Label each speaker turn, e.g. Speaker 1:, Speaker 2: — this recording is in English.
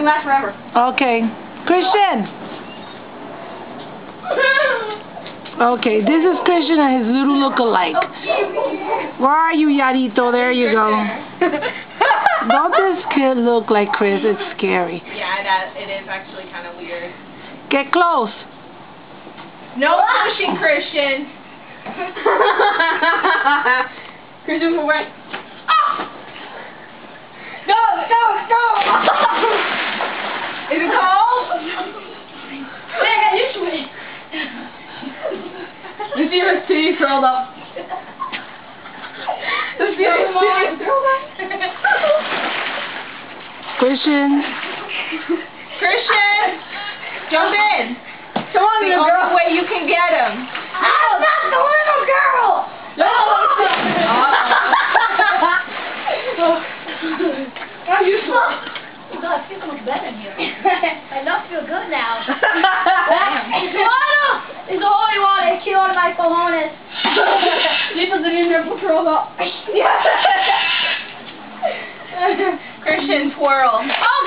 Speaker 1: last forever.
Speaker 2: Okay. Christian. Okay, this is Christian and his little look-alike. Where are you, Yarito? There you go. Don't this kid look like Chris? It's scary.
Speaker 1: Yeah, it is actually kind of weird.
Speaker 2: Get close.
Speaker 1: No pushing, Christian. Christian, we're right. Oh! Go! Is it cold? I got used to it. You see his titty curled up.
Speaker 2: Christian.
Speaker 1: Christian! Jump in! Come on,
Speaker 2: The
Speaker 1: little
Speaker 2: only
Speaker 1: girl. Way you can get him.
Speaker 3: I'm not the little girl!
Speaker 1: No!
Speaker 3: How you feel? Oh God, I feel so much better in here. I don't feel good now. It's the holy water. It killed my cojones.
Speaker 1: People didn't even curl up. Christian, twirl. Oh,